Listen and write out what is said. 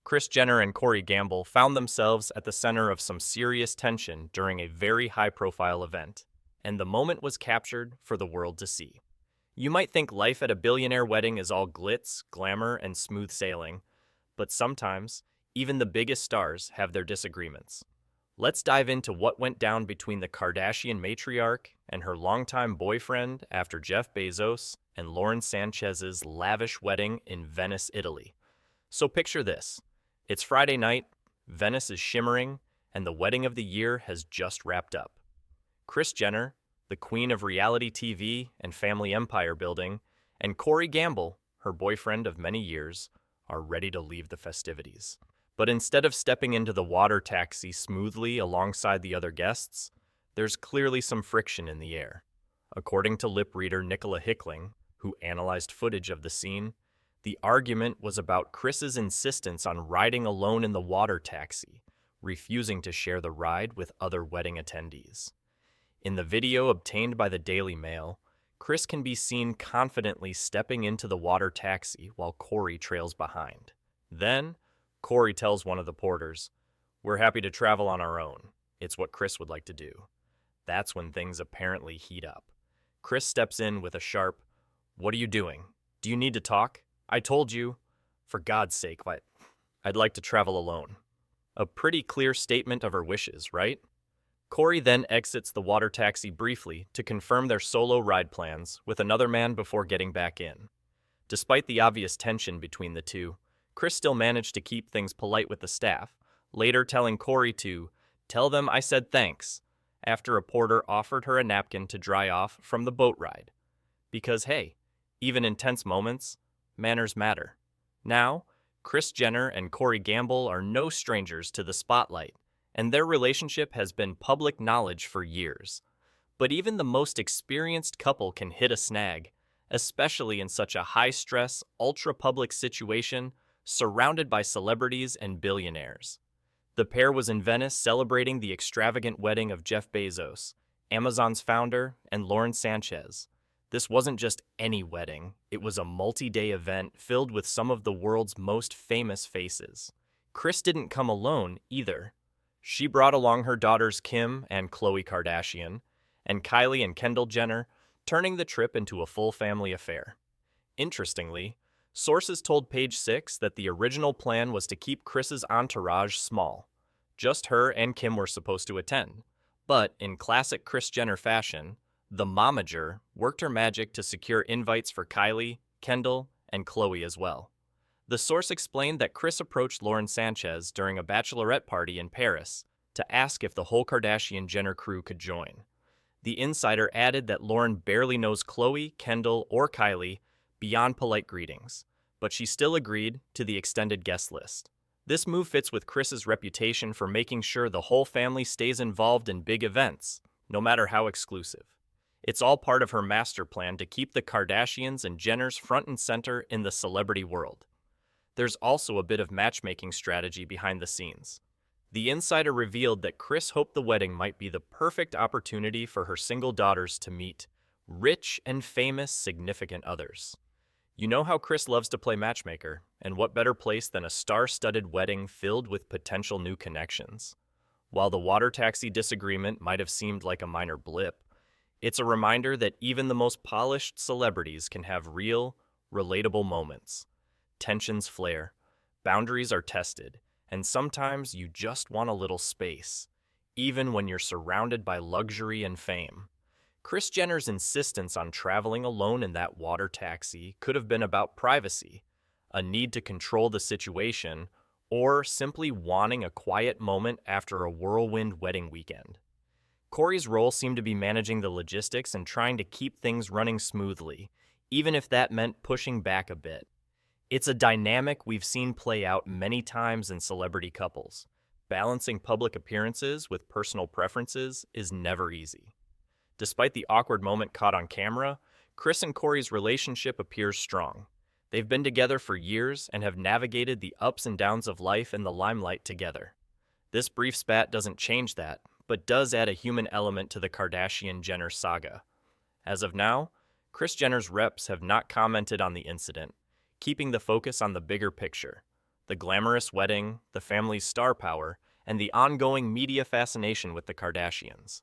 Kris Jenner and Corey Gamble found themselves at the center of some serious tension during a very high-profile event, and the moment was captured for the world to see. You might think life at a billionaire wedding is all glitz, glamour, and smooth sailing, but sometimes, even the biggest stars have their disagreements. Let's dive into what went down between the Kardashian matriarch and her longtime boyfriend after Jeff Bezos and Lauren Sanchez's lavish wedding in Venice, Italy. So picture this. It's Friday night, Venice is shimmering, and the wedding of the year has just wrapped up. Kris Jenner, the queen of reality TV and family empire building, and Corey Gamble, her boyfriend of many years, are ready to leave the festivities. But instead of stepping into the water taxi smoothly alongside the other guests, there's clearly some friction in the air. According to lip reader Nicola Hickling, who analyzed footage of the scene, the argument was about Kris's insistence on riding alone in the water taxi, refusing to share the ride with other wedding attendees. In the video obtained by the Daily Mail, Kris can be seen confidently stepping into the water taxi while Corey trails behind. Then, Corey tells one of the porters, "We're happy to travel on our own. It's what Kris would like to do." That's when things apparently heat up. Kris steps in with a sharp, "What are you doing? Do you need to talk? I told you, for God's sake, I'd like to travel alone." A pretty clear statement of her wishes, right? Corey then exits the water taxi briefly to confirm their solo ride plans with another man before getting back in. Despite the obvious tension between the two, Kris still managed to keep things polite with the staff, later telling Corey to "tell them I said thanks," after a porter offered her a napkin to dry off from the boat ride. Because hey, even in tense moments, manners matter. Now, Kris Jenner and Corey Gamble are no strangers to the spotlight, and their relationship has been public knowledge for years. But even the most experienced couple can hit a snag, especially in such a high-stress, ultra-public situation surrounded by celebrities and billionaires. The pair was in Venice celebrating the extravagant wedding of Jeff Bezos, Amazon's founder, and Lauren Sánchez. This wasn't just any wedding, it was a multi-day event filled with some of the world's most famous faces. Kris didn't come alone either. She brought along her daughters Kim and Khloe Kardashian, and Kylie and Kendall Jenner, turning the trip into a full family affair. Interestingly, sources told Page Six that the original plan was to keep Kris's entourage small. Just her and Kim were supposed to attend. But in classic Kris Jenner fashion, the momager worked her magic to secure invites for Kylie, Kendall, and Khloe as well. The source explained that Kris approached Lauren Sánchez during a bachelorette party in Paris to ask if the whole Kardashian Jenner crew could join. The insider added that Lauren barely knows Khloe, Kendall, or Kylie beyond polite greetings, but she still agreed to the extended guest list. This move fits with Kris's reputation for making sure the whole family stays involved in big events, no matter how exclusive. It's all part of her master plan to keep the Kardashians and Jenners front and center in the celebrity world. There's also a bit of matchmaking strategy behind the scenes. The insider revealed that Kris hoped the wedding might be the perfect opportunity for her single daughters to meet rich and famous significant others. You know how Kris loves to play matchmaker, and what better place than a star-studded wedding filled with potential new connections? While the water taxi disagreement might have seemed like a minor blip, it's a reminder that even the most polished celebrities can have real, relatable moments. Tensions flare, boundaries are tested, and sometimes you just want a little space, even when you're surrounded by luxury and fame. Kris Jenner's insistence on traveling alone in that water taxi could have been about privacy, a need to control the situation, or simply wanting a quiet moment after a whirlwind wedding weekend. Corey's role seemed to be managing the logistics and trying to keep things running smoothly, even if that meant pushing back a bit. It's a dynamic we've seen play out many times in celebrity couples. Balancing public appearances with personal preferences is never easy. Despite the awkward moment caught on camera, Kris and Corey's relationship appears strong. They've been together for years and have navigated the ups and downs of life in the limelight together. This brief spat doesn't change that, but does add a human element to the Kardashian Jenner saga. As of now, Kris Jenner's reps have not commented on the incident, keeping the focus on the bigger picture. the glamorous wedding, the family's star power, and the ongoing media fascination with the Kardashians.